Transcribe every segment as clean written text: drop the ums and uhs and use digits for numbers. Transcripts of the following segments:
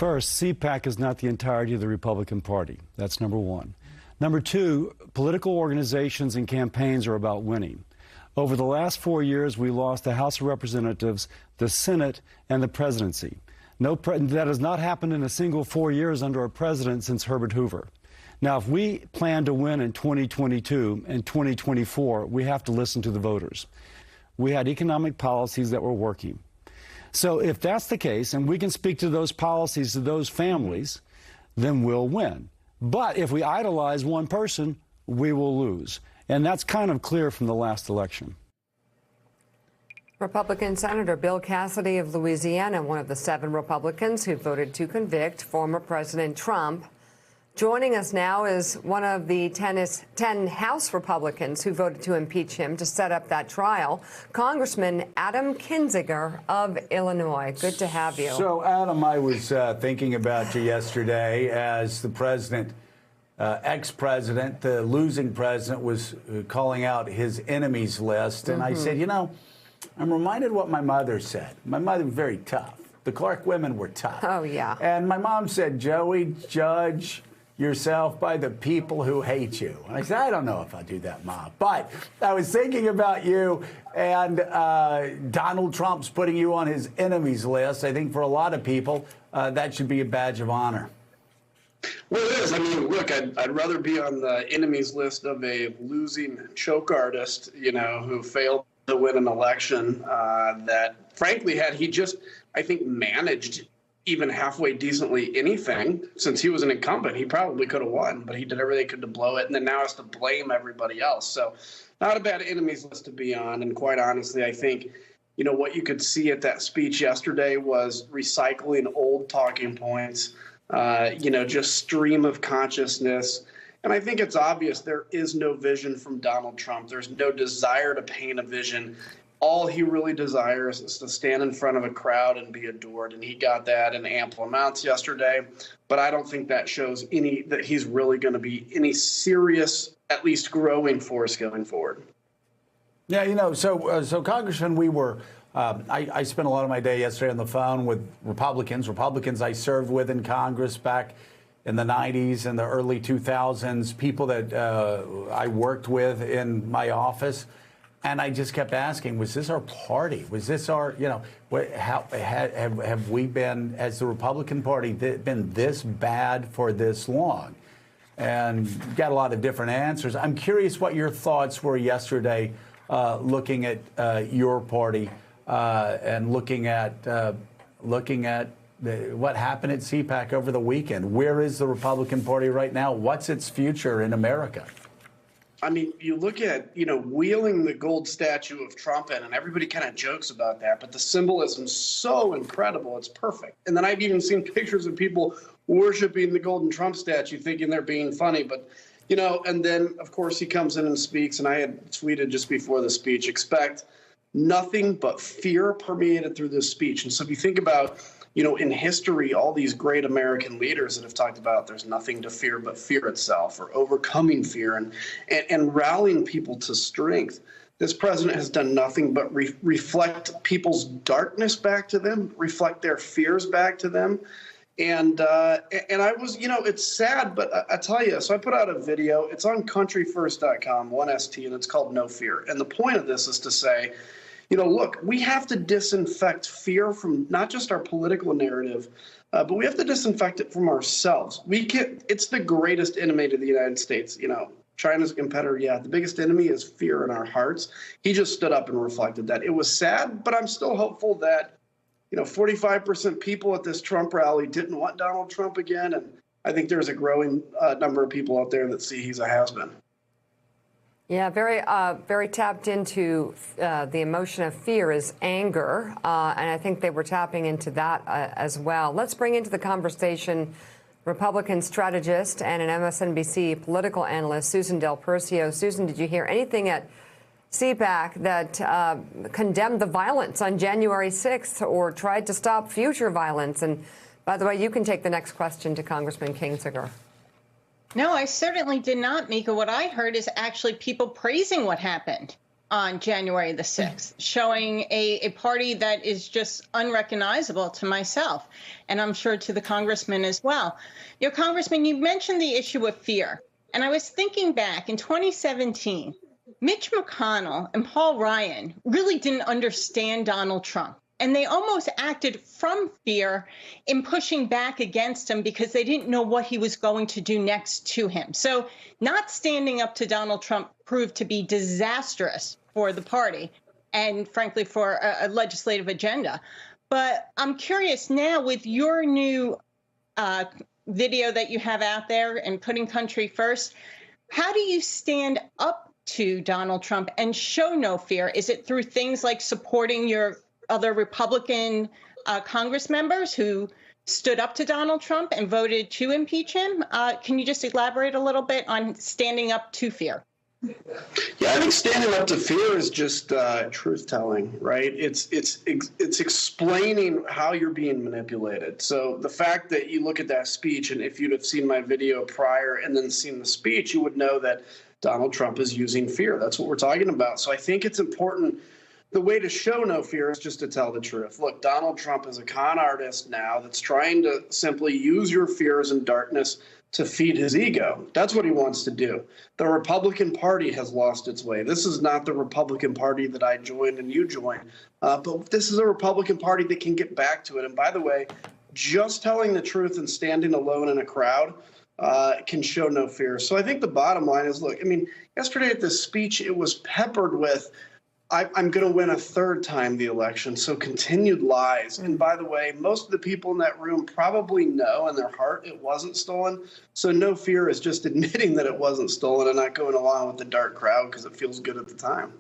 First, CPAC is not the entirety of the Republican Party. That's number one. Number two, political organizations and campaigns are about winning. Over the last 4 years, we lost the House of Representatives, the Senate, and the presidency. That has not happened in a single 4 years under a president since Herbert Hoover. Now, if we plan to win in 2022 and 2024, we have to listen to the voters. We had economic policies that were working. So if that's the case, and we can speak to those policies to those families, then we'll win. But if we idolize one person, we will lose. And that's kind of clear from the last election. Republican Senator Bill Cassidy of Louisiana, one of the 7 Republicans who voted to convict former President Trump. Joining us now is one of the 10 House Republicans who voted to impeach him to set up that trial, Congressman Adam Kinzinger of Illinois. Good to have you. So, Adam, I was thinking about you yesterday as the president, ex-president, the losing president, was calling out his enemies list. And I said, you know, I'm reminded what my mother said. My mother was very tough. The Clark women were tough. Oh, yeah. And my mom said, Joey, judge yourself by the people who hate you. And I said, I don't know if I'll do that, Mom. But I was thinking about you, and Donald Trump's putting you on his enemies list. I think for a lot of people, that should be a badge of honor. Well, it is. I mean, look, I'd rather be on the enemies list of a losing choke artist, you know, who failed to win an election that, frankly, had he just, I think, managed even halfway decently anything, since he was an incumbent, he probably could have won, but he did everything he could to blow it, and then now has to blame everybody else. So not a bad enemies list to be on. And quite honestly, I think, you know, what you could see at that speech yesterday was recycling old talking points, you know, just stream of consciousness. And I think it's obvious there is no vision from Donald Trump. There's no desire to paint a vision. All he really desires is to stand in front of a crowd and be adored, and he got that in ample amounts yesterday. But I don't think that shows that he's really going to be any serious, at least growing force going forward. Yeah, you know, so Congressman, we were. I spent a lot of my day yesterday on the phone with Republicans I served with in Congress back in the 90s and the early 2000s, people that I worked with in my office. And I just kept asking, was this our party? Was this our, you know, have we been, as the Republican Party, been this bad for this long? And got a lot of different answers. I'm curious what your thoughts were yesterday, looking at your party and looking at what happened at CPAC over the weekend. Where is the Republican Party right now? What's its future in America? I mean, you look at, you know, wheeling the gold statue of Trump in, and everybody kind of jokes about that, but the symbolism's so incredible, it's perfect. And then I've even seen pictures of people worshiping the golden Trump statue, thinking they're being funny. But, you know, and then, of course, he comes in and speaks, and I had tweeted just before the speech, expect nothing but fear permeated through this speech. And so if you think about, you know, in history, all these great American leaders that have talked about there's nothing to fear but fear itself, or overcoming fear and rallying people to strength. This president has done nothing but reflect people's darkness back to them, reflect their fears back to them. And I was, you know, it's sad, but I tell you, so I put out a video. It's on countryfirst.com, 1ST, and it's called No Fear. And the point of this is to say, you know, look, we have to disinfect fear from not just our political narrative, but we have to disinfect it from ourselves. It's the greatest enemy to the United States. You know, China's a competitor. Yeah, the biggest enemy is fear in our hearts. He just stood up and reflected that. It was sad, but I'm still hopeful that, you know, 45% people at this Trump rally didn't want Donald Trump again. And I think there's a growing number of people out there that see he's a has-been. Yeah, very tapped into the emotion of fear is anger, and I think they were tapping into that as well. Let's bring into the conversation Republican strategist and an MSNBC political analyst, Susan Del Percio. Susan, did you hear anything at CPAC that condemned the violence on January 6th or tried to stop future violence? And by the way, you can take the next question to Congressman Kinzinger. No, I certainly did not, Mika. What I heard is actually people praising what happened. on January the 6th, showing a party that is just unrecognizable to myself, and I'm sure to the congressman as well. Congressman, you mentioned the issue of fear, and I was thinking back in 2017, Mitch McConnell and Paul Ryan really didn't understand Donald Trump. And they almost acted from fear in pushing back against him because they didn't know what he was going to do next to him. So not standing up to Donald Trump proved to be disastrous for the party and, frankly, for a legislative agenda. But I'm curious now, with your new video that you have out there and putting country first, how do you stand up to Donald Trump and show no fear? Is it through things like supporting your other Republican Congress members who stood up to Donald Trump and voted to impeach him? Can you just elaborate a little bit on standing up to fear? Yeah, I think standing up to fear is just truth-telling, right? It's explaining how you're being manipulated. So the fact that you look at that speech, and if you'd have seen my video prior and then seen the speech, you would know that Donald Trump is using fear. That's what we're talking about. So I think it's important. The way to show no fear is just to tell the truth. Look, Donald Trump is a con artist now that's trying to simply use your fears and darkness to feed his ego. That's what he wants to do. The Republican Party has lost its way. This is not the Republican Party that I joined and you joined, but this is a Republican Party that can get back to it. And by the way, just telling the truth and standing alone in a crowd can show no fear. So I think the bottom line is, look, I mean, yesterday at this speech, it was peppered with, I'm going to win a third time the election. So continued lies. And by the way, most of the people in that room probably know in their heart it wasn't stolen. So no fear is just admitting that it wasn't stolen and not going along with the dark crowd because it feels good at the time.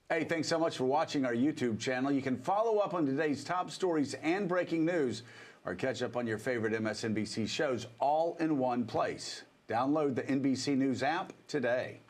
Hey, thanks so much for watching our YouTube channel. You can follow up on today's top stories and breaking news or catch up on your favorite MSNBC shows all in one place. Download the NBC News app today.